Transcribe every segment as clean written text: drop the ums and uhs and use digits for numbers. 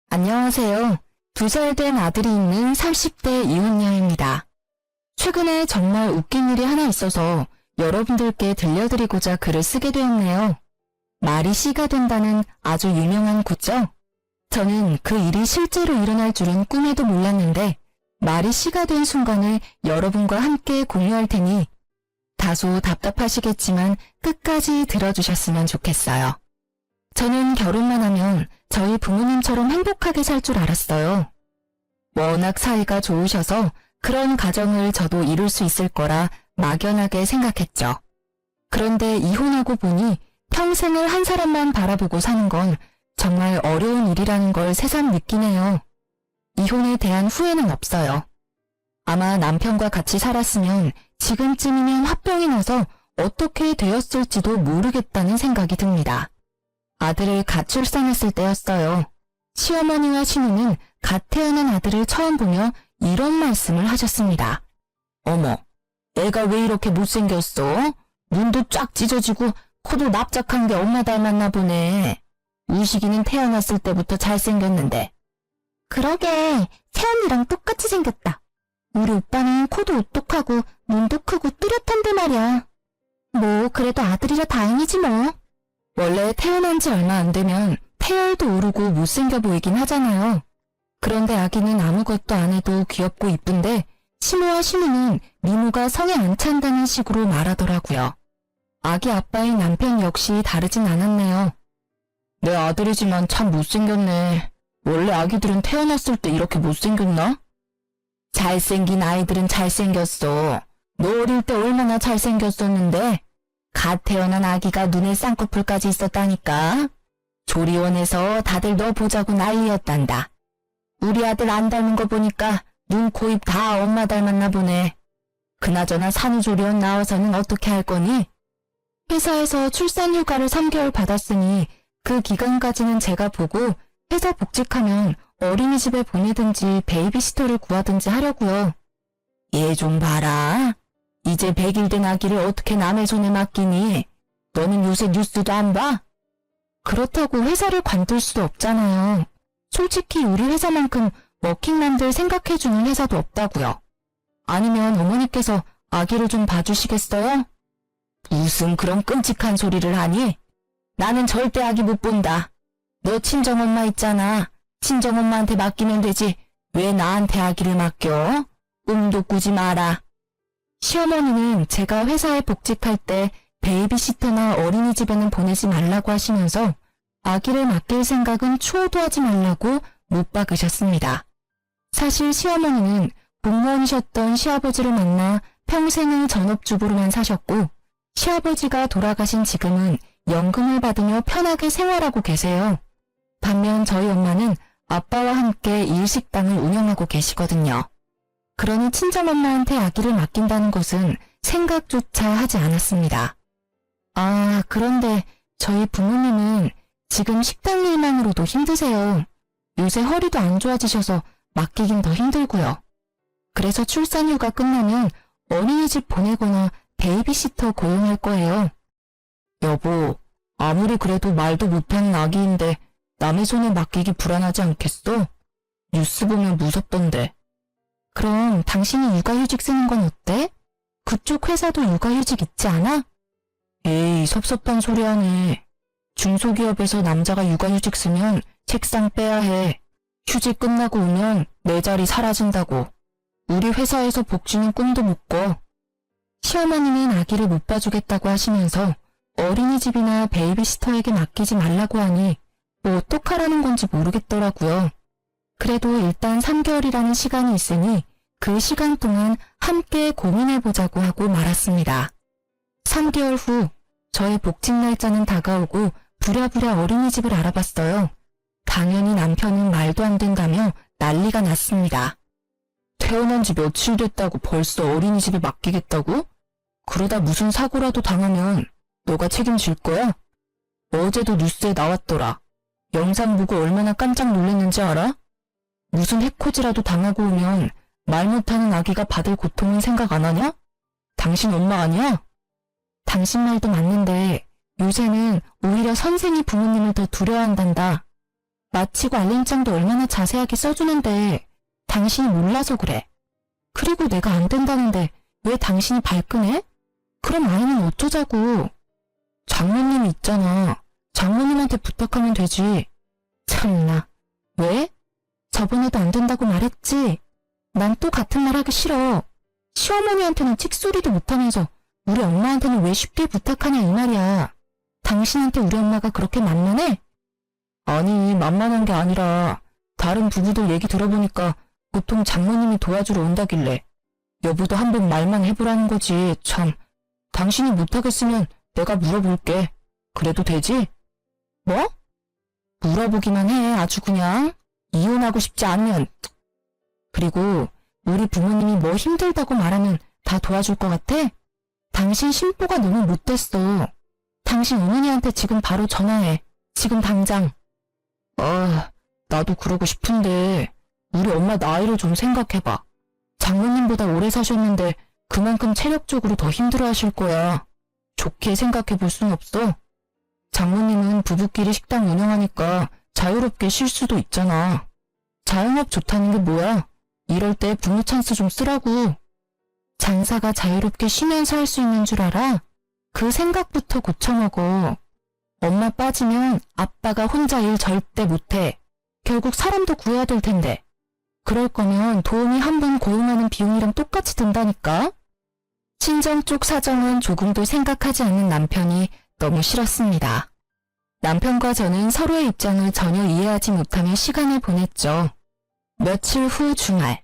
안녕하세요. 2살 된 아들이 있는 30대 이혼녀입니다. 최근에 정말 웃긴 일이 하나 있어서 여러분들께 들려드리고자 글을 쓰게 되었네요. 말이 씨가 된다는 아주 유명한 구죠? 저는 그 일이 실제로 일어날 줄은 꿈에도 몰랐는데 말이 씨가 된 순간을 여러분과 함께 공유할 테니 다소 답답하시겠지만 끝까지 들어주셨으면 좋겠어요. 저는 결혼만 하면 저희 부모님처럼 행복하게 살 줄 알았어요. 워낙 사이가 좋으셔서 그런 가정을 저도 이룰 수 있을 거라 막연하게 생각했죠. 그런데 이혼하고 보니 평생을 한 사람만 바라보고 사는 건 정말 어려운 일이라는 걸 새삼 느끼네요. 이혼에 대한 후회는 없어요. 아마 남편과 같이 살았으면 지금쯤이면 화병이 나서 어떻게 되었을지도 모르겠다는 생각이 듭니다. 아들을 갓 출산했을 때였어요. 시어머니와 시누는 갓 태어난 아들을 처음 보며 이런 말씀을 하셨습니다. 어머, 애가 왜 이렇게 못생겼어? 눈도 쫙 찢어지고 코도 납작한 게 엄마 닮았나 보네. 우식이는 태어났을 때부터 잘생겼는데. 그러게, 새언니랑 똑같이 생겼다. 우리 오빠는 코도 오똑하고 눈도 크고 뚜렷한데 말이야. 뭐 그래도 아들이라 다행이지 뭐. 원래 태어난 지 얼마 안 되면 태열도 오르고 못생겨 보이긴 하잖아요. 그런데 아기는 아무것도 안 해도 귀엽고 이쁜데 시모와 시누는 미모가 성에 안 찬다는 식으로 말하더라고요. 아기 아빠인 남편 역시 다르진 않았네요. 내 아들이지만 참 못생겼네. 원래 아기들은 태어났을 때 이렇게 못생겼나? 잘생긴 아이들은 잘생겼어. 너 어릴 때 얼마나 잘생겼었는데? 갓 태어난 아기가 눈에 쌍꺼풀까지 있었다니까. 조리원에서 다들 너 보자고 난리였단다. 우리 아들 안 닮은 거 보니까 눈, 코, 입 다 엄마 닮았나 보네. 그나저나 산후조리원 나와서는 어떻게 할 거니? 회사에서 출산휴가를 3개월 받았으니 그 기간까지는 제가 보고 회사 복직하면 어린이집에 보내든지 베이비시터를 구하든지 하려고요. 얘 좀 봐라. 이제 100일 된 아기를 어떻게 남의 손에 맡기니? 너는 요새 뉴스도 안 봐? 그렇다고 회사를 관둘 수도 없잖아요. 솔직히 우리 회사만큼 워킹맘들 생각해주는 회사도 없다고요. 아니면 어머니께서 아기를 좀 봐주시겠어요? 무슨 그런 끔찍한 소리를 하니? 나는 절대 아기 못 본다. 너 친정엄마 있잖아. 친정엄마한테 맡기면 되지. 왜 나한테 아기를 맡겨? 꿈도 꾸지 마라. 시어머니는 제가 회사에 복직할 때 베이비시터나 어린이집에는 보내지 말라고 하시면서 아기를 맡길 생각은 추호도 하지 말라고 못 박으셨습니다. 사실 시어머니는 공무원이셨던 시아버지를 만나 평생을 전업주부로만 사셨고 시아버지가 돌아가신 지금은 연금을 받으며 편하게 생활하고 계세요. 반면 저희 엄마는 아빠와 함께 일식당을 운영하고 계시거든요. 그러니 친정엄마한테 아기를 맡긴다는 것은 생각조차 하지 않았습니다. 아, 그런데 저희 부모님은 지금 식당 일만으로도 힘드세요. 요새 허리도 안 좋아지셔서 맡기긴 더 힘들고요. 그래서 출산휴가 끝나면 어린이집 보내거나 베이비시터 고용할 거예요. 여보, 아무리 그래도 말도 못하는 아기인데 남의 손에 맡기기 불안하지 않겠어? 뉴스 보면 무섭던데. 그럼 당신이 육아휴직 쓰는 건 어때? 그쪽 회사도 육아휴직 있지 않아? 에이, 섭섭한 소리 하네. 중소기업에서 남자가 육아휴직 쓰면 책상 빼야 해. 휴직 끝나고 오면 내 자리 사라진다고. 우리 회사에서 복지는 꿈도 못 꿔. 시어머니는 아기를 못 봐주겠다고 하시면서 어린이집이나 베이비시터에게 맡기지 말라고 하니 뭐 어떡하라는 건지 모르겠더라고요. 그래도 일단 3개월이라는 시간이 있으니 그 시간 동안 함께 고민해보자고 하고 말았습니다. 3개월 후 저의 복직 날짜는 다가오고 부랴부랴 어린이집을 알아봤어요. 당연히 남편은 말도 안 된다며 난리가 났습니다. 태어난 지 며칠 됐다고 벌써 어린이집에 맡기겠다고? 그러다 무슨 사고라도 당하면 너가 책임질 거야? 어제도 뉴스에 나왔더라. 영상 보고 얼마나 깜짝 놀랐는지 알아? 무슨 해코지라도 당하고 오면 말 못하는 아기가 받을 고통은 생각 안 하냐? 당신 엄마 아니야? 당신 말도 맞는데 요새는 오히려 선생이 부모님을 더 두려워한단다. 마치고 알림장도 얼마나 자세하게 써주는데 당신이 몰라서 그래. 그리고 내가 안 된다는데 왜 당신이 발끈해? 그럼 아이는 어쩌자고. 장모님 있잖아. 장모님한테 부탁하면 되지. 참나. 왜? 저번에도 안 된다고 말했지? 난 또 같은 말 하기 싫어. 시어머니한테는 찍소리도 못하면서 우리 엄마한테는 왜 쉽게 부탁하냐 이 말이야. 당신한테 우리 엄마가 그렇게 만만해? 아니, 만만한 게 아니라 다른 부부들 얘기 들어보니까 보통 장모님이 도와주러 온다길래 여보도 한번 말만 해보라는 거지. 참, 당신이 못하겠으면 내가 물어볼게. 그래도 되지? 뭐? 물어보기만 해. 아주 그냥. 이혼하고 싶지 않으면. 그리고 우리 부모님이 뭐 힘들다고 말하면 다 도와줄 것 같아? 당신 심보가 너무 못됐어. 당신 어머니한테 지금 바로 전화해. 지금 당장. 나도 그러고 싶은데 우리 엄마 나이를 좀 생각해봐. 장모님보다 오래 사셨는데 그만큼 체력적으로 더 힘들어하실 거야. 좋게 생각해볼 순 없어. 장모님은 부부끼리 식당 운영하니까 자유롭게 쉴 수도 있잖아. 자영업 좋다는 게 뭐야? 이럴 때 부모 찬스 좀 쓰라고. 장사가 자유롭게 쉬면서 할 수 있는 줄 알아? 그 생각부터 고쳐먹어. 엄마 빠지면 아빠가 혼자 일 절대 못해. 결국 사람도 구해야 될 텐데. 그럴 거면 도우미 한 분 고용하는 비용이랑 똑같이 든다니까? 친정 쪽 사정은 조금도 생각하지 않는 남편이 너무 싫었습니다. 남편과 저는 서로의 입장을 전혀 이해하지 못하며 시간을 보냈죠. 며칠 후 주말,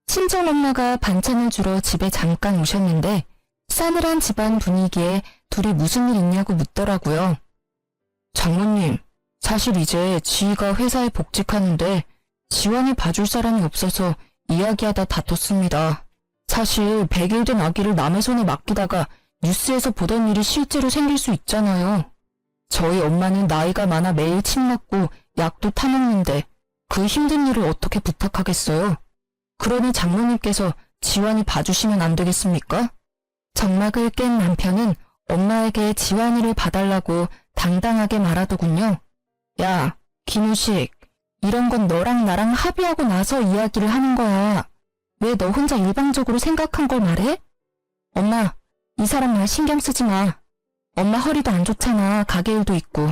친정엄마가 반찬을 주러 집에 잠깐 오셨는데 싸늘한 집안 분위기에 둘이 무슨 일 있냐고 묻더라고요. 장모님, 사실 이제 지희가 회사에 복직하는데 지원이 봐줄 사람이 없어서 이야기하다 다퉜습니다. 사실 100일 된 아기를 남의 손에 맡기다가 뉴스에서 보던 일이 실제로 생길 수 있잖아요. 저희 엄마는 나이가 많아 매일 침 맞고 약도 타먹는데 그 힘든 일을 어떻게 부탁하겠어요? 그러니 장모님께서 지환이 봐주시면 안 되겠습니까? 정막을 깬 남편은 엄마에게 지환이를 봐달라고 당당하게 말하더군요. 야, 김우식, 이런 건 너랑 나랑 합의하고 나서 이야기를 하는 거야. 왜 너 혼자 일방적으로 생각한 걸 말해? 엄마, 이 사람 말 신경 쓰지 마. 엄마 허리도 안 좋잖아. 가게 일도 있고.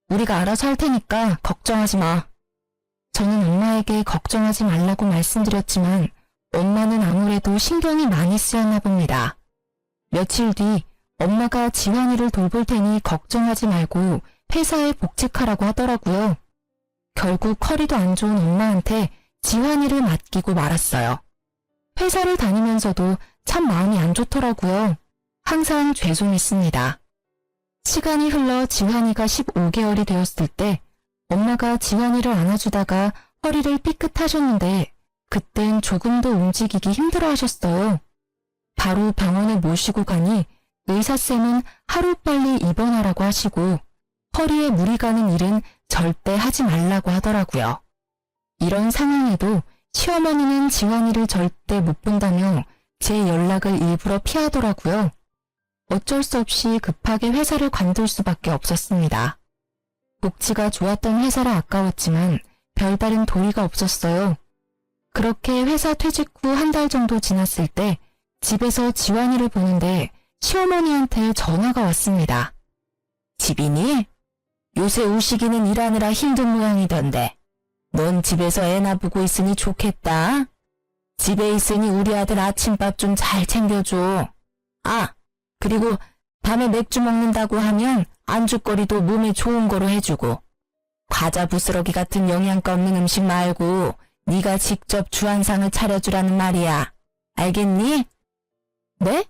우리가 알아서 할 테니까 걱정하지 마. 저는 엄마에게 걱정하지 말라고 말씀드렸지만 엄마는 아무래도 신경이 많이 쓰였나 봅니다. 며칠 뒤 엄마가 지환이를 돌볼 테니 걱정하지 말고 회사에 복직하라고 하더라고요. 결국 허리도 안 좋은 엄마한테 지환이를 맡기고 말았어요. 회사를 다니면서도 참 마음이 안 좋더라고요. 항상 죄송했습니다. 시간이 흘러 지환이가 15개월이 되었을 때 엄마가 지환이를 안아주다가 허리를 삐끗하셨는데 그땐 조금도 움직이기 힘들어 하셨어요. 바로 병원에 모시고 가니 의사쌤은 하루빨리 입원하라고 하시고 허리에 물이 가는 일은 절대 하지 말라고 하더라고요. 이런 상황에도 시어머니는 지환이를 절대 못 본다며 제 연락을 일부러 피하더라고요. 어쩔 수 없이 급하게 회사를 관둘 수밖에 없었습니다. 복지가 좋았던 회사라 아까웠지만 별다른 도리가 없었어요. 그렇게 회사 퇴직 후 한 달 정도 지났을 때 집에서 지환이를 보는데 시어머니한테 전화가 왔습니다. 집이니? 요새 우식이는 일하느라 힘든 모양이던데. 넌 집에서 애나 보고 있으니 좋겠다. 집에 있으니 우리 아들 아침밥 좀 잘 챙겨줘. 아, 그리고 밤에 맥주 먹는다고 하면 안주거리도 몸에 좋은 거로 해주고 과자 부스러기 같은 영양가 없는 음식 말고 네가 직접 주한상을 차려주라는 말이야. 알겠니? 네?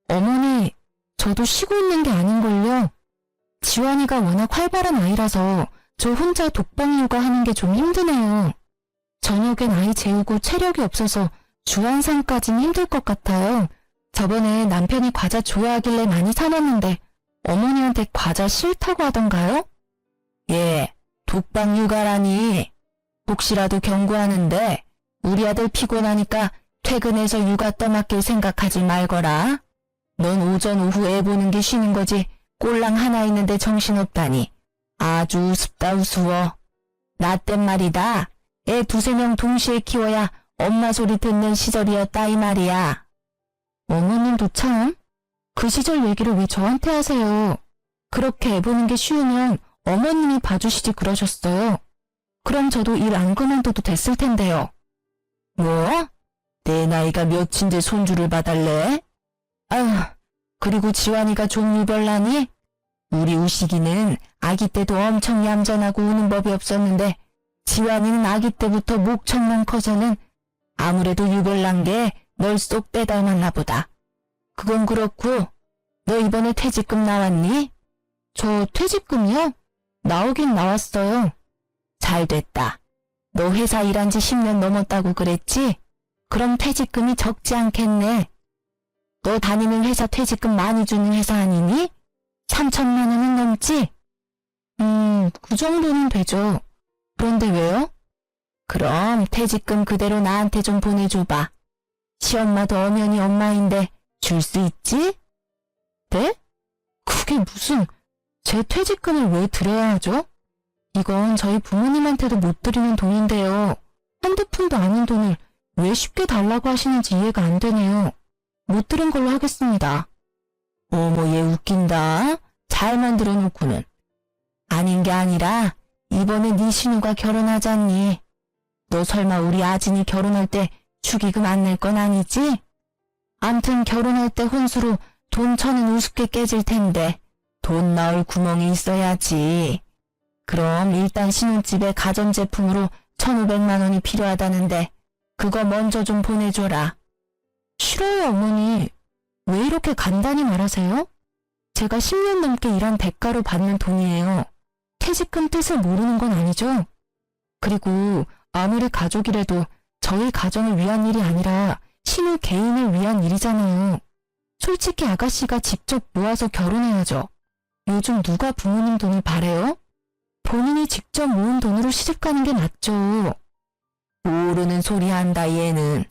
어머니, 저도 쉬고 있는 게 아닌걸요. 지환이가 워낙 활발한 아이라서 저 혼자 독방 육아하는 게 좀 힘드네요. 저녁엔 아이 재우고 체력이 없어서 주한상까진 힘들 것 같아요. 저번에 남편이 과자 좋아하길래 많이 사놨는데 어머니한테 과자 싫다고 하던가요? 예, 독방 육아라니. 혹시라도 경고하는데 우리 아들 피곤하니까 퇴근해서 육아 떠맡길 생각하지 말거라. 넌 오전 오후 애 보는 게 쉬는 거지 꼴랑 하나 있는데 정신없다니. 아주 우습다 우스워. 나 땐 말이다. 애 두세 명 동시에 키워야 엄마 소리 듣는 시절이었다 이 말이야. 어머님도 참. 그 시절 얘기를 왜 저한테 하세요? 그렇게 애 보는 게 쉬우면 어머님이 봐주시지 그러셨어요. 그럼 저도 일 안 그만둬도 됐을 텐데요. 뭐? 내 나이가 몇인데 손주를 봐달래? 아휴, 그리고 지환이가 종류별나니? 우리 우식이는 아기 때도 엄청 얌전하고 우는 법이 없었는데 지환이는 아기 때부터 목청만 커서는 아무래도 유별난 게 널 쏙 빼닮았나 보다. 그건 그렇고 너 이번에 퇴직금 나왔니? 저 퇴직금이요? 나오긴 나왔어요. 잘 됐다. 너 회사 일한 지 10년 넘었다고 그랬지? 그럼 퇴직금이 적지 않겠네. 너 다니는 회사 퇴직금 많이 주는 회사 아니니? 3천만 원은 넘지? 그 정도는 되죠. 그런데 왜요? 그럼 퇴직금 그대로 나한테 좀 보내줘봐. 시엄마도 엄연히 엄마인데 줄 수 있지? 네? 그게 무슨, 제 퇴직금을 왜 드려야 하죠? 이건 저희 부모님한테도 못 드리는 돈인데요. 한두 푼도 아닌 돈을 왜 쉽게 달라고 하시는지 이해가 안 되네요. 못 들은 걸로 하겠습니다. 어머 얘 웃긴다. 잘 만들어 놓고는. 아닌 게 아니라 이번에 네 신우가 결혼하잖니. 너 설마 우리 아진이 결혼할 때 축의금 안 낼 건 아니지? 암튼 결혼할 때 혼수로 돈 1,000은 우습게 깨질 텐데 돈 나올 구멍이 있어야지. 그럼 일단 신혼집에 가전제품으로 1,500만 원이 필요하다는데 그거 먼저 좀 보내줘라. 싫어요 어머니. 왜 이렇게 간단히 말하세요? 제가 10년 넘게 일한 대가로 받는 돈이에요. 퇴직금 뜻을 모르는 건 아니죠? 그리고 아무리 가족이라도 저희 가정을 위한 일이 아니라 신우 개인을 위한 일이잖아요. 솔직히 아가씨가 직접 모아서 결혼해야죠. 요즘 누가 부모님 돈을 바래요? 본인이 직접 모은 돈으로 시집가는 게 맞죠. 모르는 소리 한다 얘는.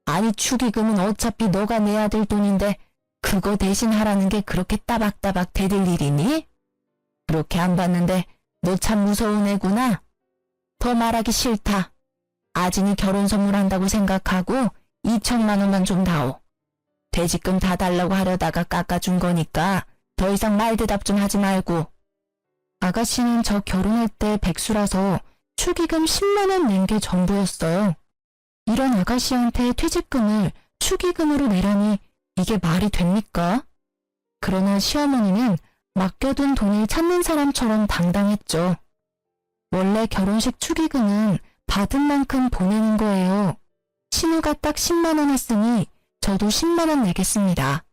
아니 축의금은 어차피 너가 내야 될 돈인데 그거 대신 하라는 게 그렇게 따박따박 대들 일이니? 그렇게 안 받는데 너 참 무서운 애구나. 더 말하기 싫다. 아진이 결혼 선물한다고 생각하고 2천만 원만 좀 다오. 퇴직금 다 달라고 하려다가 깎아준 거니까 더 이상 말 대답 좀 하지 말고. 아가씨는 저 결혼할 때 백수라서 축의금 10만 원 낸 게 전부였어요. 이런 아가씨한테 퇴직금을 축의금으로 내라니 이게 말이 됩니까? 그러나 시어머니는 맡겨둔 돈을 찾는 사람처럼 당당했죠. 원래 결혼식 축의금은 받은 만큼 보내는 거예요. 신우가 딱 10만 원 했으니 저도 10만 원 내겠습니다.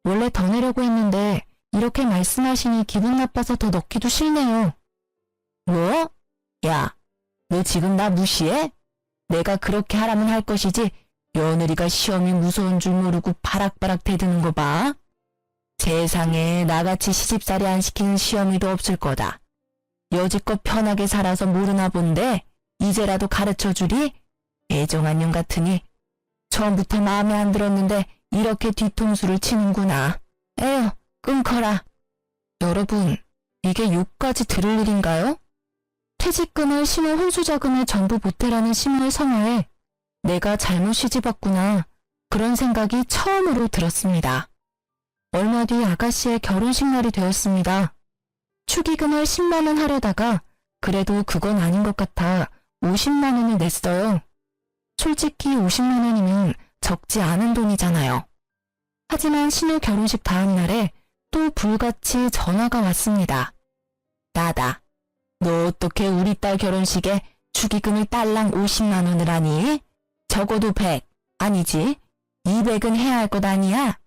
원래 더 내려고 했는데 이렇게 말씀하시니 기분 나빠서 더 넣기도 싫네요. 뭐? 야, 너 지금 나 무시해? 내가 그렇게 하라면 할 것이지 며느리가 시험이 무서운 줄 모르고 바락바락 대드는 거 봐. 세상에 나같이 시집살이 안 시키는 시어미도 없을 거다. 여지껏 편하게 살아서 모르나 본데 이제라도 가르쳐주리? 애정한 년 같으니 처음부터 마음에 안 들었는데 이렇게 뒤통수를 치는구나. 에휴, 끊거라. 여러분, 이게 욕까지 들을 일인가요? 퇴직금을 신우 혼수자금을 전부 보태라는 신문을 성화해 내가 잘못 시집왔구나. 그런 생각이 처음으로 들었습니다. 얼마 뒤 아가씨의 결혼식 날이 되었습니다. 축의금을 10만 원 하려다가 그래도 그건 아닌 것 같아 50만 원을 냈어요. 솔직히 50만 원이면 적지 않은 돈이잖아요. 하지만 신우 결혼식 다음 날에 또 불같이 전화가 왔습니다. 나다. 너 어떻게 우리 딸 결혼식에 축의금을 딸랑 50만 원을 하니? 적어도 100, 아니지 200은 해야 할 것 아니야?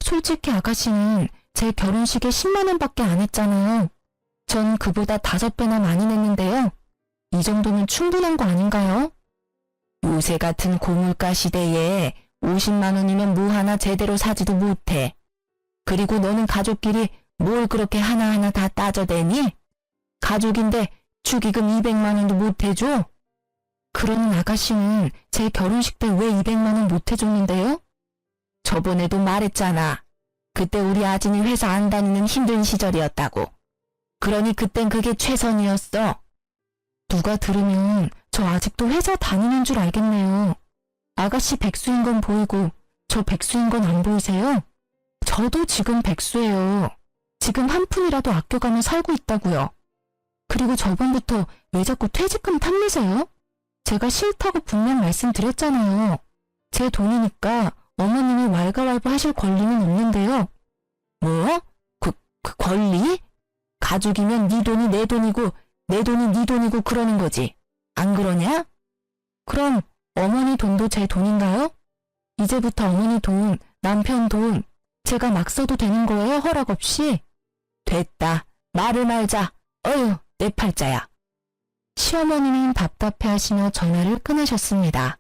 솔직히 아가씨는 제 결혼식에 10만 원밖에 안 했잖아요. 전 그보다 5배나 많이 냈는데요. 이 정도면 충분한 거 아닌가요? 요새 같은 고물가 시대에 50만 원이면 뭐 하나 제대로 사지도 못해. 그리고 너는 가족끼리 뭘 그렇게 하나하나 다 따져대니? 가족인데 축의금 200만 원도 못 해줘? 그러는 아가씨는 제 결혼식 때 왜 200만 원 못 해줬는데요? 저번에도 말했잖아. 그때 우리 아진이 회사 안 다니는 힘든 시절이었다고. 그러니 그땐 그게 최선이었어. 누가 들으면 저 아직도 회사 다니는 줄 알겠네요. 아가씨 백수인 건 보이고 저 백수인 건 안 보이세요? 저도 지금 백수예요. 지금 한 푼이라도 아껴가며 살고 있다고요. 그리고 저번부터 왜 자꾸 퇴직금 탐내세요? 제가 싫다고 분명 말씀드렸잖아요. 제 돈이니까 어머님이 왈가왈부 하실 권리는 없는데요. 뭐? 그 권리? 가족이면 네 돈이 내 돈이고 내 돈이 네 돈이고 그러는 거지. 안 그러냐? 그럼 어머니 돈도 제 돈인가요? 이제부터 어머니 돈, 남편 돈 제가 막 써도 되는 거예요? 허락 없이? 됐다. 말을 말자. 어휴, 내 팔자야. 시어머니는 답답해하시며 전화를 끊으셨습니다.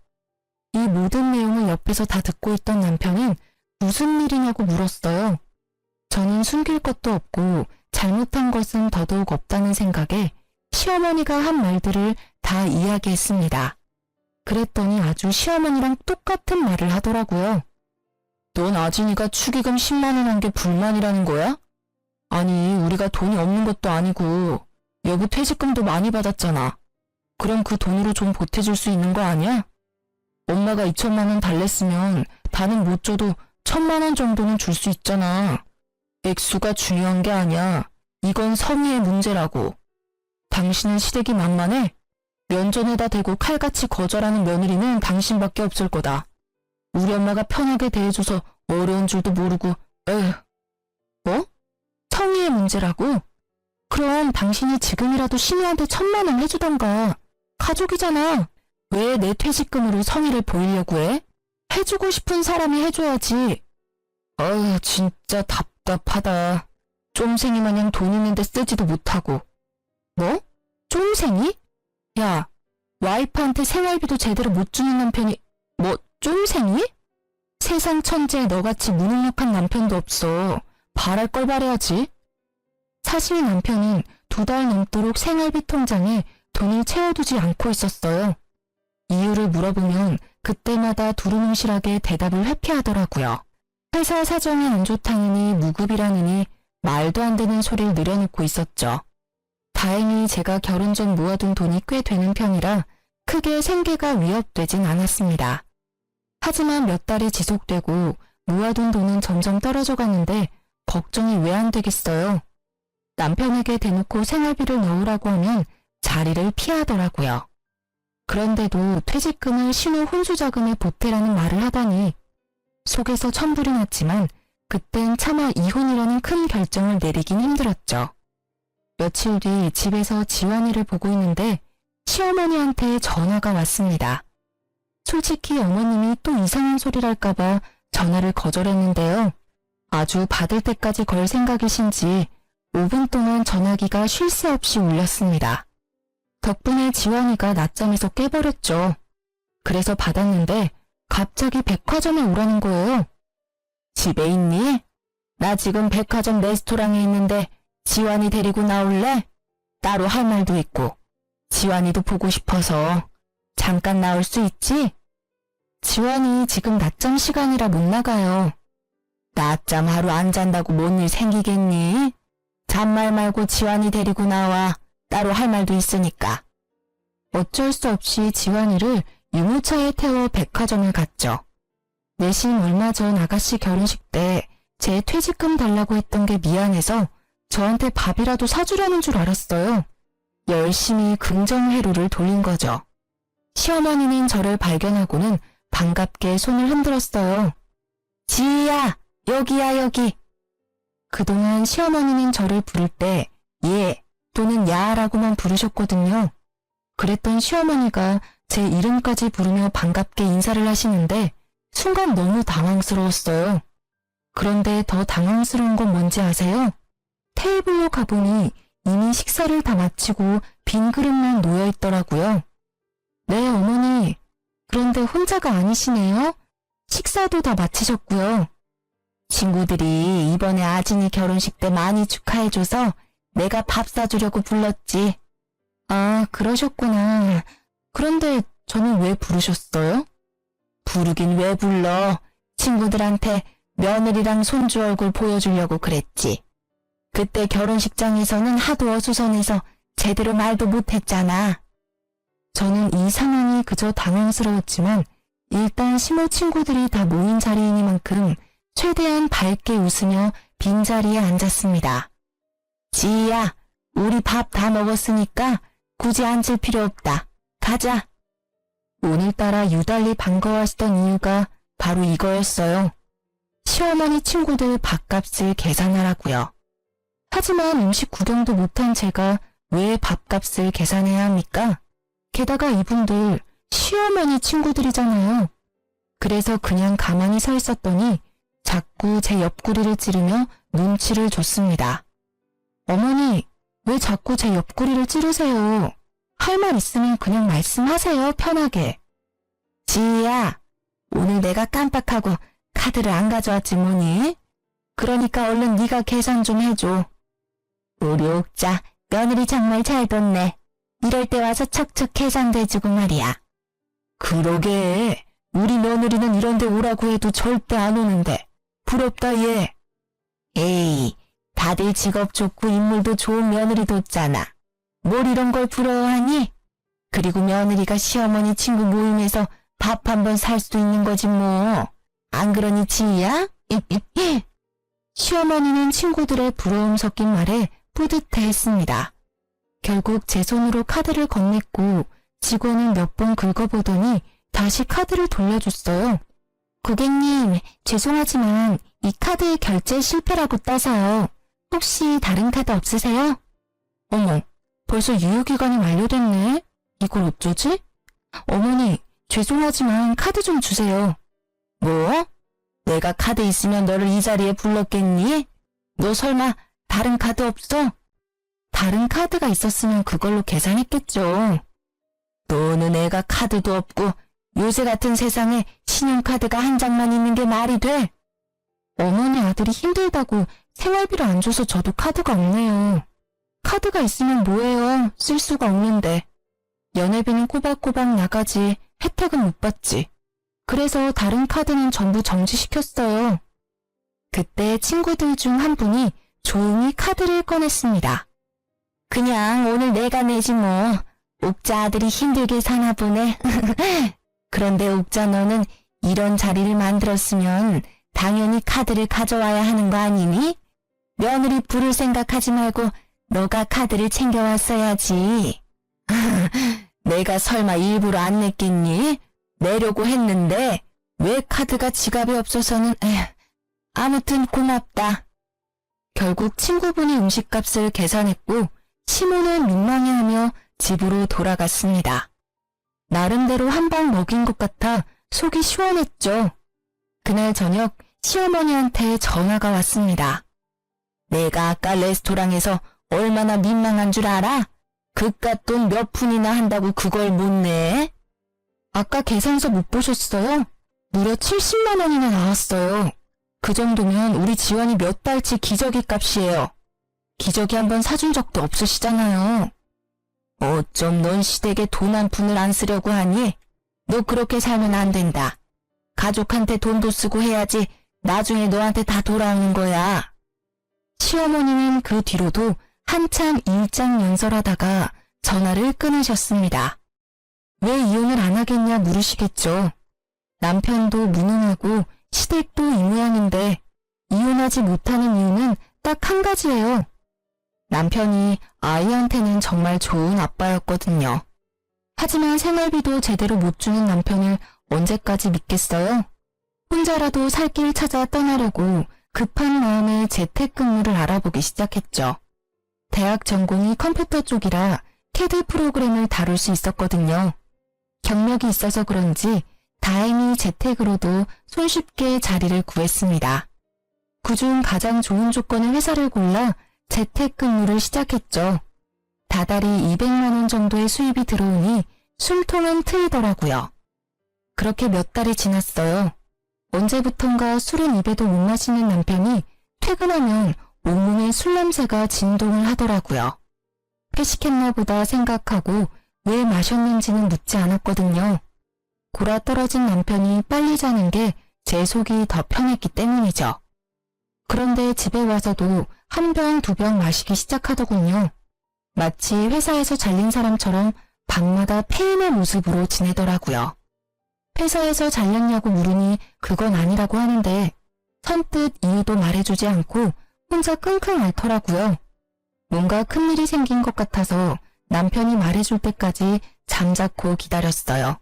이 모든 내용을 옆에서 다 듣고 있던 남편은 무슨 일이냐고 물었어요. 저는 숨길 것도 없고 잘못한 것은 더더욱 없다는 생각에 시어머니가 한 말들을 다 이야기했습니다. 그랬더니 아주 시어머니랑 똑같은 말을 하더라고요. 넌 아진이가 축의금 10만 원 한 게 불만이라는 거야? 아니, 우리가 돈이 없는 것도 아니고 여보 퇴직금도 많이 받았잖아. 그럼 그 돈으로 좀 보태줄 수 있는 거 아니야? 엄마가 2천만 원 달랬으면 다는 못 줘도 1,000만 원 정도는 줄 수 있잖아. 액수가 중요한 게 아니야. 이건 성의의 문제라고. 당신은 시댁이 만만해? 면전에다 대고 칼같이 거절하는 며느리는 당신밖에 없을 거다. 우리 엄마가 편하게 대해줘서 어려운 줄도 모르고, 에휴. 뭐? 성의의 문제라고? 그럼 당신이 지금이라도 신우한테 1,000만 원 해주던가. 가족이잖아. 왜 내 퇴직금으로 성의를 보이려고 해? 해주고 싶은 사람이 해줘야지. 어휴, 진짜 답답하다. 쫌생이 마냥 돈 있는데 쓰지도 못하고. 뭐? 쫌생이? 야, 와이프한테 생활비도 제대로 못 주는 남편이 뭐 쫌생이? 세상 천지에 너같이 무능력한 남편도 없어. 바랄 걸 바래야지. 사실 남편은 2달 넘도록 생활비 통장에 돈을 채워두지 않고 있었어요. 이유를 물어보면 그때마다 두루뭉실하게 대답을 회피하더라고요. 회사 사정이 안 좋다느니 무급이라느니 말도 안 되는 소리를 늘어놓고 있었죠. 다행히 제가 결혼 전 모아둔 돈이 꽤 되는 편이라 크게 생계가 위협되진 않았습니다. 하지만 몇 달이 지속되고 모아둔 돈은 점점 떨어져 가는데 걱정이 왜 안 되겠어요. 남편에게 대놓고 생활비를 넣으라고 하면 자리를 피하더라고요. 그런데도 퇴직금을 신우 혼수자금에 보태라는 말을 하다니 속에서 천불이 났지만 그땐 차마 이혼이라는 큰 결정을 내리긴 힘들었죠. 며칠 뒤 집에서 지환이를 보고 있는데 시어머니한테 전화가 왔습니다. 솔직히 어머님이 또 이상한 소리랄까봐 전화를 거절했는데요. 아주 받을 때까지 걸 생각이신지 5분 동안 전화기가 쉴 새 없이 울렸습니다. 덕분에 지환이가 낮잠에서 깨버렸죠. 그래서 받았는데 갑자기 백화점에 오라는 거예요. 집에 있니? 나 지금 백화점 레스토랑에 있는데 지환이 데리고 나올래? 따로 할 말도 있고 지환이도 보고 싶어서 잠깐 나올 수 있지? 지환이 지금 낮잠 시간이라 못 나가요. 낮잠 하루 안 잔다고 뭔 일 생기겠니? 잔말 말고 지환이 데리고 나와. 따로 할 말도 있으니까. 어쩔 수 없이 지환이를 유모차에 태워 백화점을 갔죠. 내심 얼마 전 아가씨 결혼식 때 제 퇴직금 달라고 했던 게 미안해서 저한테 밥이라도 사주려는 줄 알았어요. 열심히 긍정회로를 돌린 거죠. 시어머니는 저를 발견하고는 반갑게 손을 흔들었어요. 지희야, 여기야, 여기. 그동안 시어머니는 저를 부를 때 예 또는 야라고만 부르셨거든요. 그랬던 시어머니가 제 이름까지 부르며 반갑게 인사를 하시는데 순간 너무 당황스러웠어요. 그런데 더 당황스러운 건 뭔지 아세요? 테이블로 가보니 이미 식사를 다 마치고 빈 그릇만 놓여 있더라고요. 네, 어머니. 그런데 혼자가 아니시네요. 식사도 다 마치셨고요. 친구들이 이번에 아진이 결혼식 때 많이 축하해줘서 내가 밥 사주려고 불렀지. 아, 그러셨구나. 그런데 저는 왜 부르셨어요? 부르긴 왜 불러. 친구들한테 며느리랑 손주 얼굴 보여주려고 그랬지. 그때 결혼식장에서는 하도 어수선해서 제대로 말도 못했잖아. 저는 이 상황이 그저 당황스러웠지만 일단 시모 친구들이 다 모인 자리이니만큼 최대한 밝게 웃으며 빈자리에 앉았습니다. 지희야, 우리 밥 다 먹었으니까 굳이 앉을 필요 없다. 가자. 오늘따라 유달리 반가워하시던 이유가 바로 이거였어요. 시어머니 친구들 밥값을 계산하라고요. 하지만 음식 구경도 못한 제가 왜 밥값을 계산해야 합니까? 게다가 이분들 시어머니 친구들이잖아요. 그래서 그냥 가만히 서 있었더니 자꾸 제 옆구리를 찌르며 눈치를 줬습니다. 어머니, 왜 자꾸 제 옆구리를 찌르세요? 할 말 있으면 그냥 말씀하세요, 편하게. 지희야, 오늘 내가 깜빡하고 카드를 안 가져왔지 뭐니? 그러니까 얼른 네가 계산 좀 해줘. 우리 옥자 며느리 정말 잘 뒀네. 이럴 때 와서 척척 계산도 해주고 말이야. 그러게, 우리 며느리는 이런 데 오라고 해도 절대 안 오는데 부럽다 얘. 에이, 다들 직업 좋고 인물도 좋은 며느리 뒀잖아. 뭘 이런 걸 부러워하니? 그리고 며느리가 시어머니 친구 모임에서 밥 한 번 살 수도 있는 거지 뭐. 안 그러니 지희야? 시어머니는 친구들의 부러움 섞인 말에 뿌듯해했습니다. 결국 제 손으로 카드를 건넸고 직원은 몇 번 긁어보더니 다시 카드를 돌려줬어요. 고객님, 죄송하지만 이 카드 결제 실패라고 떠서요. 혹시 다른 카드 없으세요? 어머, 벌써 유효기간이 만료됐네. 이걸 어쩌지? 어머니, 죄송하지만 카드 좀 주세요. 뭐? 내가 카드 있으면 너를 이 자리에 불렀겠니? 너 설마 다른 카드 없어? 다른 카드가 있었으면 그걸로 계산했겠죠. 너는 애가 카드도 없고 요새 같은 세상에 신용카드가 한 장만 있는 게 말이 돼? 어머니 아들이 힘들다고 생활비를 안 줘서 저도 카드가 없네요. 카드가 있으면 뭐해요? 쓸 수가 없는데. 연회비는 꼬박꼬박 나가지 혜택은 못 받지. 그래서 다른 카드는 전부 정지시켰어요. 그때 친구들 중 한 분이 조용히 카드를 꺼냈습니다. 그냥 오늘 내가 내지 뭐. 옥자 아들이 힘들게 사나 보네. 그런데 옥자 너는 이런 자리를 만들었으면 당연히 카드를 가져와야 하는 거 아니니? 며느리 부를 생각하지 말고 너가 카드를 챙겨왔어야지. 내가 설마 일부러 안 냈겠니? 내려고 했는데 왜 카드가 지갑에 없어서는 아무튼 고맙다. 결국 친구분이 음식값을 계산했고 시모는 민망해하며 집으로 돌아갔습니다. 나름대로 한 방 먹인 것 같아 속이 시원했죠. 그날 저녁 시어머니한테 전화가 왔습니다. 내가 아까 레스토랑에서 얼마나 민망한 줄 알아? 그깟 돈 몇 푼이나 한다고 그걸 못 내? 아까 계산서 못 보셨어요? 무려 70만 원이나 나왔어요. 그 정도면 우리 지원이 몇 달치 기저귀 값이에요. 기저귀 한번 사준 적도 없으시잖아요. 어쩜 넌 시댁에 돈 한 푼을 안 쓰려고 하니? 너 그렇게 살면 안 된다. 가족한테 돈도 쓰고 해야지 나중에 너한테 다 돌아오는 거야. 시어머니는 그 뒤로도 한참 일장연설하다가 전화를 끊으셨습니다. 왜 이혼을 안 하겠냐 물으시겠죠. 남편도 무능하고 시댁도 이 모양인데 이혼하지 못하는 이유는 딱 한 가지예요. 남편이 아이한테는 정말 좋은 아빠였거든요. 하지만 생활비도 제대로 못 주는 남편을 언제까지 믿겠어요? 혼자라도 살 길 찾아 떠나려고 급한 마음에 재택근무를 알아보기 시작했죠. 대학 전공이 컴퓨터 쪽이라 CAD 프로그램을 다룰 수 있었거든요. 경력이 있어서 그런지 다행히 재택으로도 손쉽게 자리를 구했습니다. 그중 가장 좋은 조건의 회사를 골라 재택근무를 시작했죠. 다달이 200만 원 정도의 수입이 들어오니 숨통은 트이더라고요. 그렇게 몇 달이 지났어요. 언제부턴가 술은 입에도 못 마시는 남편이 퇴근하면 온몸에 술 냄새가 진동을 하더라고요. 회식했나 보다 생각하고 왜 마셨는지는 묻지 않았거든요. 골아떨어진 남편이 빨리 자는 게 제 속이 더 편했기 때문이죠. 그런데 집에 와서도 한 병, 두 병 마시기 시작하더군요. 마치 회사에서 잘린 사람처럼 밤마다 폐인의 모습으로 지내더라고요. 회사에서 잘렸냐고 물으니 그건 아니라고 하는데 선뜻 이유도 말해주지 않고 혼자 끙끙 앓더라고요. 뭔가 큰일이 생긴 것 같아서 남편이 말해줄 때까지 잠자코 기다렸어요.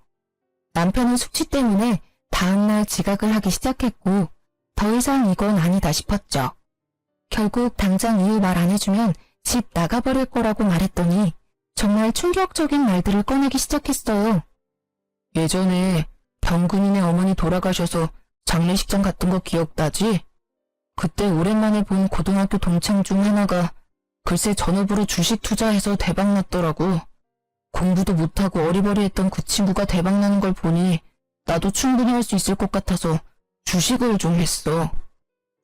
남편은 숙취 때문에 다음날 지각을 하기 시작했고 더 이상 이건 아니다 싶었죠. 결국 당장 이유 말 안 해주면 집 나가버릴 거라고 말했더니 정말 충격적인 말들을 꺼내기 시작했어요. 예전에 병근이네 어머니 돌아가셔서 장례식장 갔던 거 기억나지? 그때 오랜만에 본 고등학교 동창 중 하나가 글쎄 전업으로 주식 투자해서 대박났더라고. 공부도 못하고 어리버리했던 그 친구가 대박나는 걸 보니 나도 충분히 할 수 있을 것 같아서 주식을 좀 했어.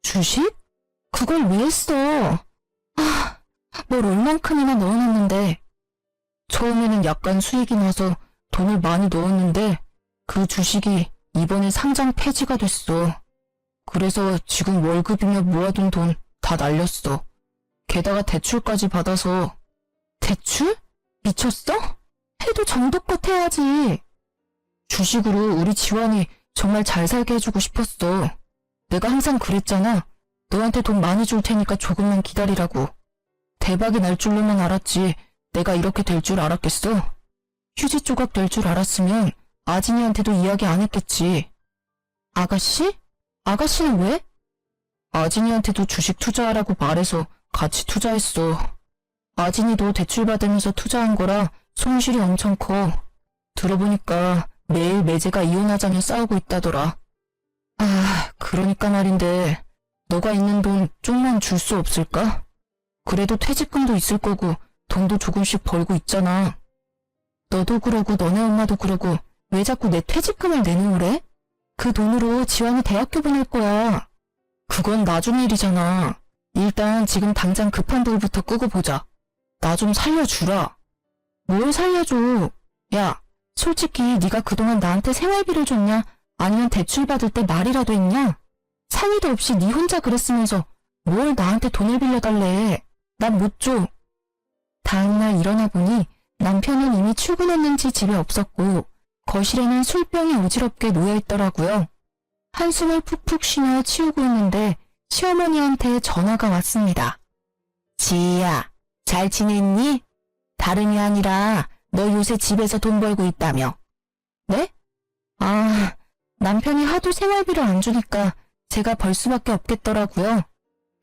주식? 그걸 왜 했어? 뭘 얼만큼이나 넣어놨는데. 처음에는 약간 수익이 나서 돈을 많이 넣었는데 그 주식이 이번에 상장 폐지가 됐어. 그래서 지금 월급이며 모아둔 돈 다 날렸어. 게다가 대출까지 받아서. 대출? 미쳤어? 해도 정도껏 해야지. 주식으로 우리 지환이 정말 잘 살게 해주고 싶었어. 내가 항상 그랬잖아. 너한테 돈 많이 줄 테니까 조금만 기다리라고. 대박이 날 줄로만 알았지 내가 이렇게 될 줄 알았겠어? 휴지 조각 될 줄 알았으면 아진이한테도 이야기 안 했겠지. 아가씨? 아가씨는 왜? 아진이한테도 주식 투자하라고 말해서 같이 투자했어. 아진이도 대출 받으면서 투자한 거라 손실이 엄청 커. 들어보니까 매일 매제가 이혼하자며 싸우고 있다더라. 그러니까 말인데 너가 있는 돈 좀만 줄 수 없을까? 그래도 퇴직금도 있을 거고 돈도 조금씩 벌고 있잖아. 너도 그러고 너네 엄마도 그러고 왜 자꾸 내 퇴직금을 내놓으래? 그 돈으로 지환이 대학교 보낼 거야. 그건 나중 일이잖아. 일단 지금 당장 급한 돌부터 끄고 보자. 나 좀 살려주라. 뭘 살려줘? 야, 솔직히 네가 그동안 나한테 생활비를 줬냐? 아니면 대출 받을 때 말이라도 했냐? 상의도 없이 네 혼자 그랬으면서 뭘 나한테 돈을 빌려달래. 난 못 줘. 다음날 일어나 보니 남편은 이미 출근했는지 집에 없었고 거실에는 술병이 어지럽게 놓여있더라고요. 한숨을 푹푹 쉬며 치우고 있는데 시어머니한테 전화가 왔습니다. 지희야, 잘 지냈니? 다름이 아니라 너 요새 집에서 돈 벌고 있다며. 네? 남편이 하도 생활비를 안 주니까 제가 벌 수밖에 없겠더라고요.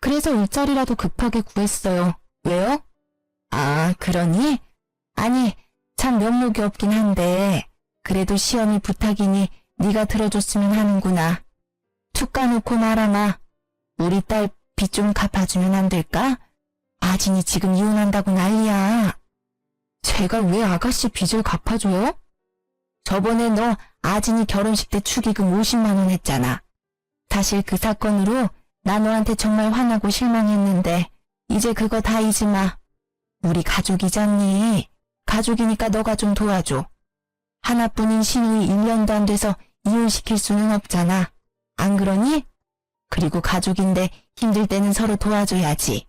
그래서 일자리라도 급하게 구했어요. 왜요? 그러니? 아니, 참 면목이 없긴 한데 그래도 시어미 부탁이니 네가 들어줬으면 하는구나. 툭 까놓고 말하마. 우리 딸 빚 좀 갚아주면 안 될까? 아진이 지금 이혼한다고 난리야. 제가 왜 아가씨 빚을 갚아줘요? 저번에 너 아진이 결혼식 때 축의금 50만 원 했잖아. 사실 그 사건으로 나 너한테 정말 화나고 실망했는데 이제 그거 다 잊지 마. 우리 가족이잖니. 가족이니까 너가 좀 도와줘. 하나뿐인 시누이 1년도 안 돼서 이혼시킬 수는 없잖아. 안 그러니? 그리고 가족인데 힘들 때는 서로 도와줘야지.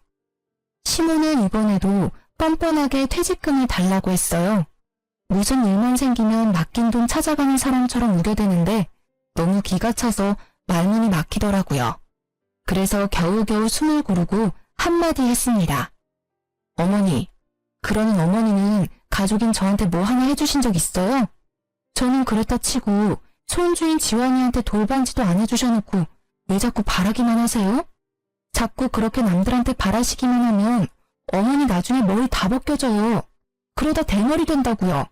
시모는 이번에도 뻔뻔하게 퇴직금을 달라고 했어요. 무슨 일만 생기면 맡긴 돈 찾아가는 사람처럼 우겨대는데 너무 기가 차서 말문이 막히더라고요. 그래서 겨우겨우 숨을 고르고 한마디 했습니다. 어머니, 그러는 어머니는 가족인 저한테 뭐 하나 해주신 적 있어요? 저는 그랬다 치고 손주인 지환이한테 돌반지도 안 해주셔놓고 왜 자꾸 바라기만 하세요? 자꾸 그렇게 남들한테 바라시기만 하면 어머니 나중에 머리 다 벗겨져요. 그러다 대머리 된다고요.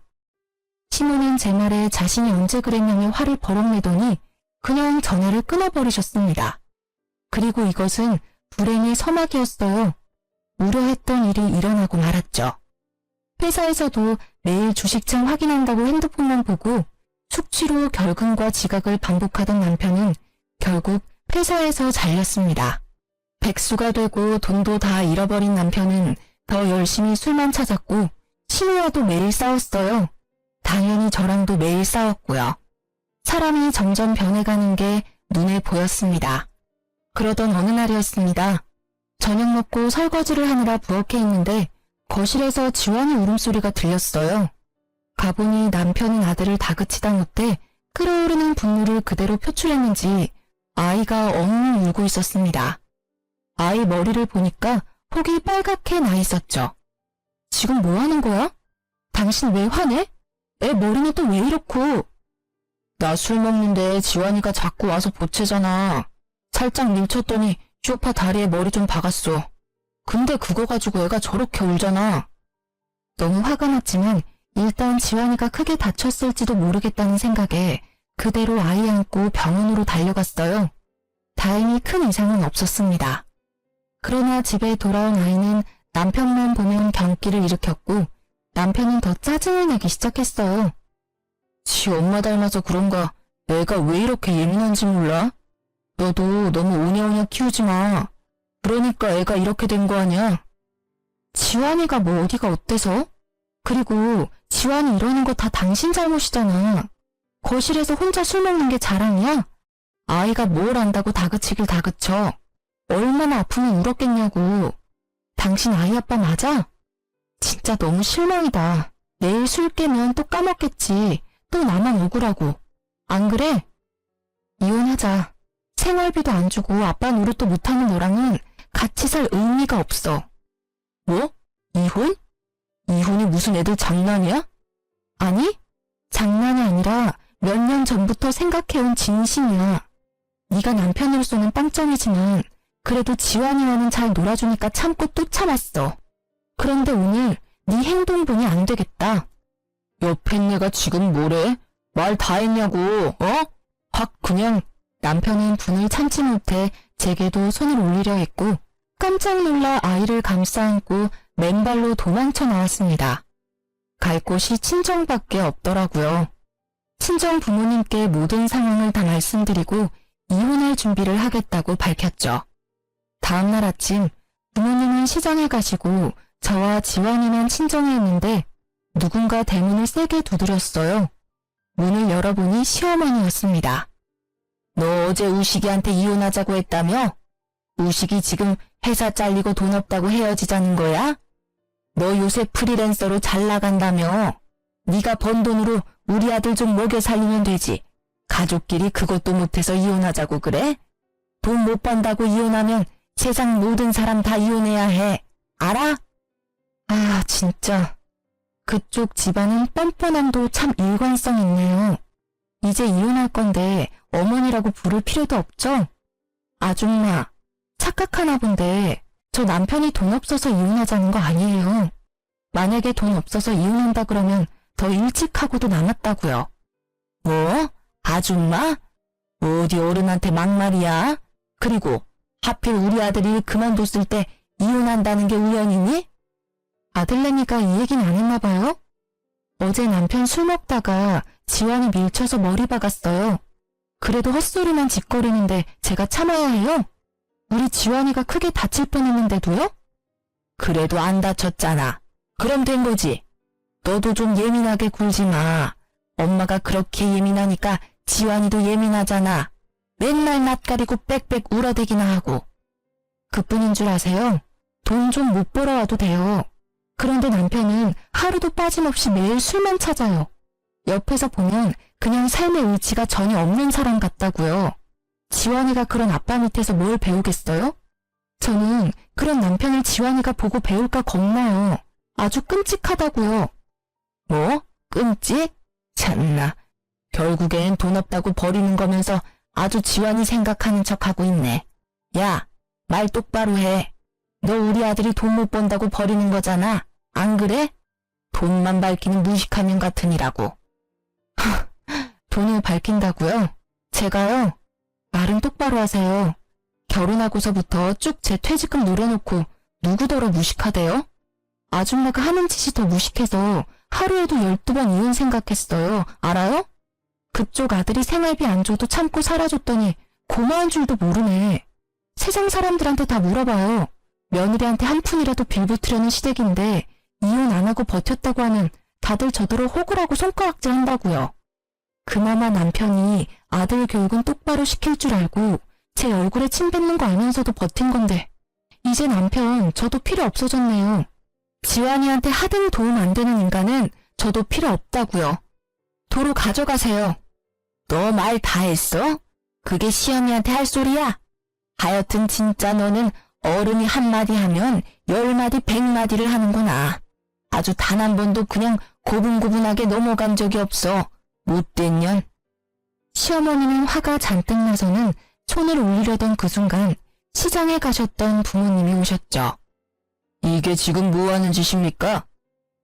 시모는 제 말에 자신이 언제 그랬냐며 화를 버럭 내더니 그냥 전화를 끊어버리셨습니다. 그리고 이것은 불행의 서막이었어요. 우려했던 일이 일어나고 말았죠. 회사에서도 매일 주식창 확인한다고 핸드폰만 보고 숙취로 결근과 지각을 반복하던 남편은 결국 회사에서 잘렸습니다. 백수가 되고 돈도 다 잃어버린 남편은 더 열심히 술만 찾았고 신우와도 매일 싸웠어요. 당연히 저랑도 매일 싸웠고요. 사람이 점점 변해가는 게 눈에 보였습니다. 그러던 어느 날이었습니다. 저녁 먹고 설거지를 하느라 부엌에 있는데 거실에서 지환이 울음소리가 들렸어요. 가보니 남편은 아들을 다그치다 못해 끓어오르는 분노를 그대로 표출했는지 아이가 엉엉 울고 있었습니다. 아이 머리를 보니까 혹이 빨갛게 나 있었죠. 지금 뭐 하는 거야? 당신 왜 화내? 애 머리는 또 왜 이렇고? 나 술 먹는데 지환이가 자꾸 와서 보채잖아. 살짝 밀쳤더니 쇼파 다리에 머리 좀 박았어. 근데 그거 가지고 애가 저렇게 울잖아. 너무 화가 났지만 일단 지환이가 크게 다쳤을지도 모르겠다는 생각에 그대로 아이 안고 병원으로 달려갔어요. 다행히 큰 이상은 없었습니다. 그러나 집에 돌아온 아이는 남편만 보면 경기를 일으켰고 남편은 더 짜증을 내기 시작했어요. 지 엄마 닮아서 그런가 애가 왜 이렇게 예민한지 몰라? 너도 너무 오냐오냐 키우지 마. 그러니까 애가 이렇게 된 거 아니야? 지환이가 뭐 어디가 어때서? 그리고 지환이 이러는 거 다 당신 잘못이잖아. 거실에서 혼자 술 먹는 게 자랑이야? 아이가 뭘 안다고 다그치길 다그쳐. 얼마나 아프면 울었겠냐고. 당신 아이 아빠 맞아? 진짜 너무 실망이다. 내일 술 깨면 또 까먹겠지. 또 나만 억울하고. 안 그래? 이혼하자. 생활비도 안 주고 아빠 노릇도 못하는 너랑은 같이 살 의미가 없어. 뭐? 이혼? 이혼이 무슨 애들 장난이야? 아니, 장난이 아니라 몇 년 전부터 생각해온 진심이야. 네가 남편으로서는 빵점이지만 그래도 지환이와는 잘 놀아주니까 참고 또 참았어. 그런데 오늘 네 행동 보니 안 되겠다. 옆에 내가 지금 뭐래? 말 다 했냐고, 어? 확 그냥. 남편은 분을 참지 못해 제게도 손을 올리려 했고 깜짝 놀라 아이를 감싸 안고 맨발로 도망쳐 나왔습니다. 갈 곳이 친정밖에 없더라고요. 친정 부모님께 모든 상황을 다 말씀드리고 이혼할 준비를 하겠다고 밝혔죠. 다음날 아침 부모님은 시장에 가시고 저와 지환이만 친정에 있는데 누군가 대문을 세게 두드렸어요. 문을 열어보니 시어머니였습니다. 너 어제 우식이한테 이혼하자고 했다며? 우식이 지금 회사 잘리고 돈 없다고 헤어지자는 거야? 너 요새 프리랜서로 잘 나간다며? 네가 번 돈으로 우리 아들 좀 먹여 살리면 되지. 가족끼리 그것도 못해서 이혼하자고 그래? 돈 못 번다고 이혼하면 세상 모든 사람 다 이혼해야 해. 알아? 아, 진짜. 그쪽 집안은 뻔뻔함도 참 일관성 있네요. 이제 이혼할 건데 어머니라고 부를 필요도 없죠? 아줌마, 착각하나 본데 저 남편이 돈 없어서 이혼하자는 거 아니에요. 만약에 돈 없어서 이혼한다 그러면 더 일찍 하고도 남았다고요. 뭐? 아줌마? 어디 어른한테 막말이야? 그리고 하필 우리 아들이 그만뒀을 때 이혼한다는 게 우연이니? 아들내미가 이 얘기는 안 했나 봐요? 어제 남편 술 먹다가 지환이 밀쳐서 머리 박았어요. 그래도 헛소리만 짓거리는데 제가 참아야 해요? 우리 지환이가 크게 다칠 뻔했는데도요? 그래도 안 다쳤잖아. 그럼 된 거지. 너도 좀 예민하게 굴지 마. 엄마가 그렇게 예민하니까 지환이도 예민하잖아. 맨날 낯가리고 빽빽 울어대기나 하고. 그뿐인 줄 아세요? 돈 좀 못 벌어와도 돼요. 그런데 남편은 하루도 빠짐없이 매일 술만 찾아요. 옆에서 보면 그냥 삶의 의지가 전혀 없는 사람 같다고요. 지환이가 그런 아빠 밑에서 뭘 배우겠어요? 저는 그런 남편을 지환이가 보고 배울까 겁나요. 아주 끔찍하다고요. 뭐? 끔찍? 참나. 결국엔 돈 없다고 버리는 거면서 아주 지환이 생각하는 척하고 있네. 야, 말 똑바로 해. 너 우리 아들이 돈 못 번다고 버리는 거잖아. 안 그래? 돈만 밝히는 무식한 년 같으니라고. 돈을 밝힌다고요? 제가요? 말은 똑바로 하세요. 결혼하고서부터 쭉 제 퇴직금 노려놓고 누구더러 무식하대요? 아줌마가 하는 짓이 더 무식해서 하루에도 12번 이혼 생각했어요. 알아요? 그쪽 아들이 생활비 안 줘도 참고 살아줬더니 고마운 줄도 모르네. 세상 사람들한테 다 물어봐요. 며느리한테 한 푼이라도 빌붙으려는 시댁인데 이혼 안 하고 버텼다고 하면 다들 저더러 호구라고 손가락질 한다고요. 그나마 남편이 아들 교육은 똑바로 시킬 줄 알고 제 얼굴에 침 뱉는 거 알면서도 버틴 건데 이제 남편 저도 필요 없어졌네요. 지환이한테 하등 도움 안 되는 인간은 저도 필요 없다고요. 도로 가져가세요. 너 말 다 했어? 그게 시어미한테 할 소리야? 하여튼 진짜 너는 어른이 한마디 하면 10마디 100마디를 하는구나. 아주 단 한 번도 그냥 고분고분하게 넘어간 적이 없어. 못된 년. 시어머니는 화가 잔뜩 나서는 손을 올리려던 그 순간 시장에 가셨던 부모님이 오셨죠. 이게 지금 뭐 하는 짓입니까?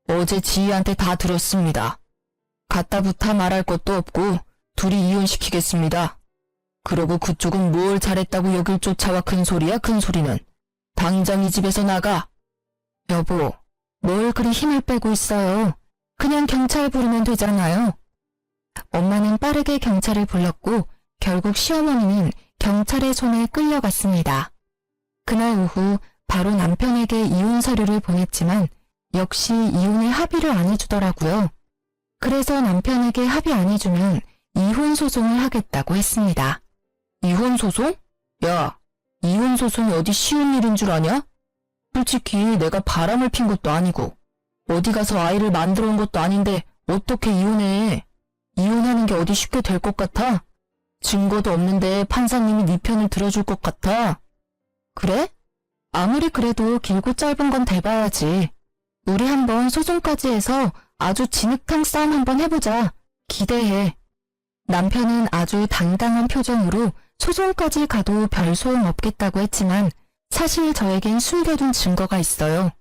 어제 지희한테 다 들었습니다. 갖다부터 말할 것도 없고 둘이 이혼시키겠습니다. 그러고 그쪽은 뭘 잘했다고 여길 쫓아와 큰 소리야 큰 소리는. 당장 이 집에서 나가. 여보, 뭘 그리 힘을 빼고 있어요. 그냥 경찰 부르면 되잖아요. 엄마는 빠르게 경찰을 불렀고 결국 시어머니는 경찰의 손에 끌려갔습니다. 그날 오후 바로 남편에게 이혼 서류를 보냈지만 역시 이혼에 합의를 안 해주더라고요. 그래서 남편에게 합의 안 해주면 이혼 소송을 하겠다고 했습니다. 이혼 소송? 야, 이혼 소송이 어디 쉬운 일인 줄 아냐? 솔직히 내가 바람을 핀 것도 아니고 어디 가서 아이를 만들어 온 것도 아닌데 어떻게 이혼해? 이혼하는 게 어디 쉽게 될 것 같아? 증거도 없는데 판사님이 네 편을 들어줄 것 같아? 그래? 아무리 그래도 길고 짧은 건 돼봐야지. 우리 한번 소송까지 해서 아주 진흙탕 싸움 한번 해보자. 기대해. 남편은 아주 당당한 표정으로 소송까지 가도 별 소용 없겠다고 했지만 사실 저에겐 숨겨둔 증거가 있어요.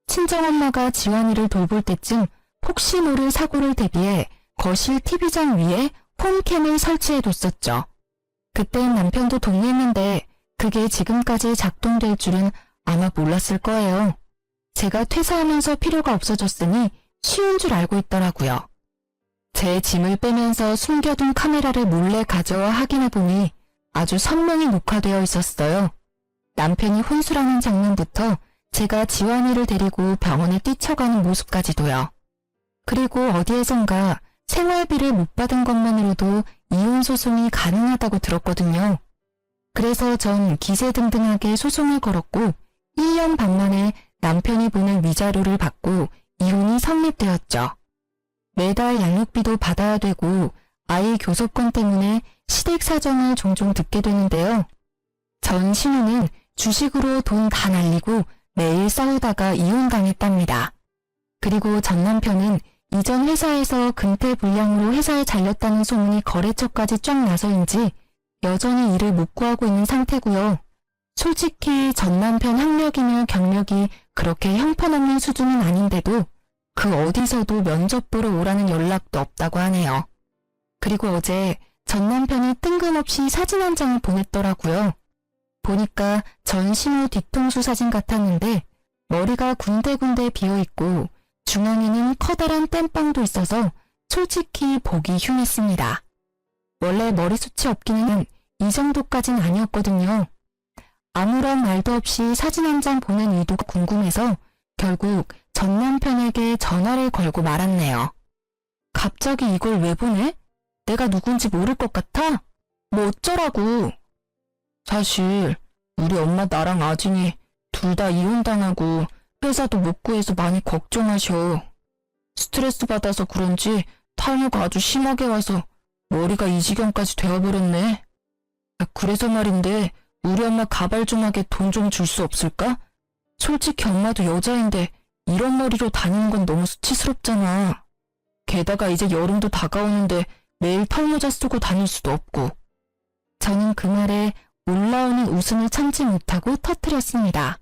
친정엄마가 지환이를 돌볼 때쯤 혹시 모를 사고를 대비해 거실 TV장 위에 홈캠을 설치해뒀었죠. 그땐 남편도 동의했는데 그게 지금까지 작동될 줄은 아마 몰랐을 거예요. 제가 퇴사하면서 필요가 없어졌으니 쉬운 줄 알고 있더라고요. 제 짐을 빼면서 숨겨둔 카메라를 몰래 가져와 확인해보니 아주 선명히 녹화되어 있었어요. 남편이 혼술하는 장면부터 제가 지환이를 데리고 병원에 뛰쳐가는 모습까지도요. 그리고 어디에선가 생활비를 못 받은 것만으로도 이혼 소송이 가능하다고 들었거든요. 그래서 전 기세등등하게 소송을 걸었고 1년 반 만에 남편이 보낸 위자료를 받고 이혼이 성립되었죠. 매달 양육비도 받아야 되고 아이 교섭권 때문에 시댁 사정을 종종 듣게 되는데요. 전 신우는 주식으로 돈 다 날리고 매일 싸우다가 이혼당했답니다. 그리고 전 남편은 이전 회사에서 근태불량으로 회사에 잘렸다는 소문이 거래처까지 쫙 나서인지 여전히 일을 못 구하고 있는 상태고요. 솔직히 전 남편 학력이며 경력이 그렇게 형편없는 수준은 아닌데도 그 어디서도 면접 보러 오라는 연락도 없다고 하네요. 그리고 어제 전 남편이 뜬금없이 사진 한 장을 보냈더라고요. 보니까 전 신우 뒤통수 사진 같았는데 머리가 군데군데 비어있고 중앙에는 커다란 땜빵도 있어서 솔직히 보기 흉했습니다. 원래 머리숱이 없기는 이 정도까진 아니었거든요. 아무런 말도 없이 사진 한 장 보낸 의도가 궁금해서 결국 전 남편에게 전화를 걸고 말았네요. 갑자기 이걸 왜 보내? 내가 누군지 모를 것 같아? 뭐 어쩌라고. 사실 우리 엄마 나랑 아진이 둘 다 이혼당하고 회사도 못 구해서 많이 걱정하셔. 스트레스 받아서 그런지 탈모가 아주 심하게 와서 머리가 이 지경까지 되어버렸네. 그래서 말인데 우리 엄마 가발좀하게 돈 좀 줄 수 없을까? 솔직히 엄마도 여자인데 이런 머리로 다니는 건 너무 수치스럽잖아. 게다가 이제 여름도 다가오는데 매일 털모자 쓰고 다닐 수도 없고. 저는 그 말에 올라오는 웃음을 참지 못하고 터뜨렸습니다.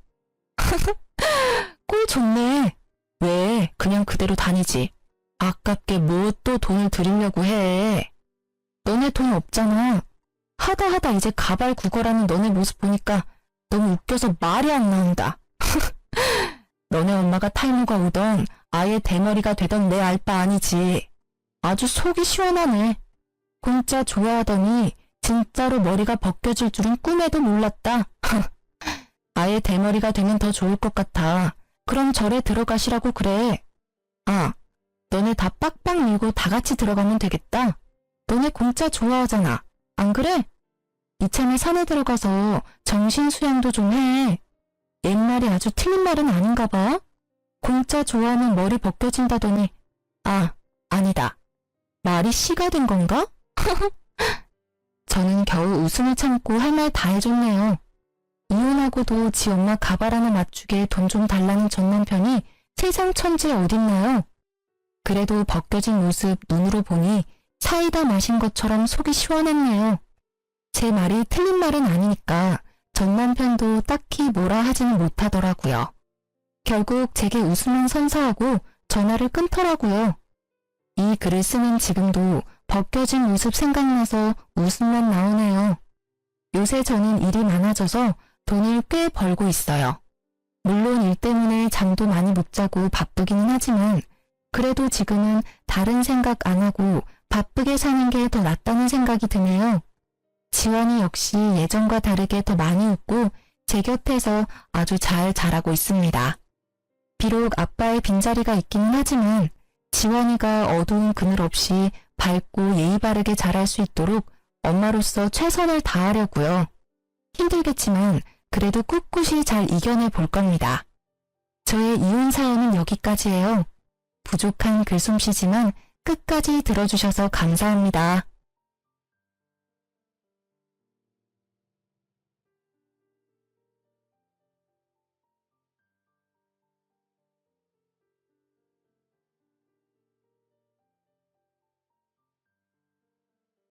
꼴 좋네. 왜 그냥 그대로 다니지. 아깝게 뭐 또 돈을 들이려고 해. 너네 돈 없잖아. 하다 이제 가발 구걸하는 너네 모습 보니까 너무 웃겨서 말이 안 나온다. 너네 엄마가 탈모가 오던 아예 대머리가 되던 내 알 바 아니지. 아주 속이 시원하네. 공짜 좋아하더니 진짜로 머리가 벗겨질 줄은 꿈에도 몰랐다. 아예 대머리가 되면 더 좋을 것 같아. 그럼 절에 들어가시라고 그래. 아, 너네 다 빡빡 밀고 다 같이 들어가면 되겠다. 너네 공짜 좋아하잖아. 안 그래? 이참에 산에 들어가서 정신 수양도 좀 해. 옛말이 아주 틀린 말은 아닌가 봐. 공짜 좋아하면 머리 벗겨진다더니, 아니다. 말이 씨가 된 건가? 저는 겨우 웃음을 참고 할 말 다 해줬네요. 이혼하고도 지 엄마 가발 하나 맞추게 돈 좀 달라는 전 남편이 세상 천지에 어딨나요? 그래도 벗겨진 모습 눈으로 보니 사이다 마신 것처럼 속이 시원했네요. 제 말이 틀린 말은 아니니까 전 남편도 딱히 뭐라 하지는 못하더라고요. 결국 제게 웃으면 선사하고 전화를 끊더라고요. 이 글을 쓰는 지금도 벗겨진 모습 생각나서 웃음만 나오네요. 요새 저는 일이 많아져서 돈을 꽤 벌고 있어요. 물론 일 때문에 잠도 많이 못 자고 바쁘기는 하지만 그래도 지금은 다른 생각 안 하고 바쁘게 사는 게 더 낫다는 생각이 드네요. 지원이 역시 예전과 다르게 더 많이 웃고 제 곁에서 아주 잘 자라고 있습니다. 비록 아빠의 빈자리가 있기는 하지만 지원이가 어두운 그늘 없이 밝고 예의 바르게 자랄 수 있도록 엄마로서 최선을 다하려고요. 힘들겠지만 그래도 꿋꿋이 잘 이겨내 볼 겁니다. 저의 이혼 사연은 여기까지예요. 부족한 글솜씨지만 끝까지 들어주셔서 감사합니다.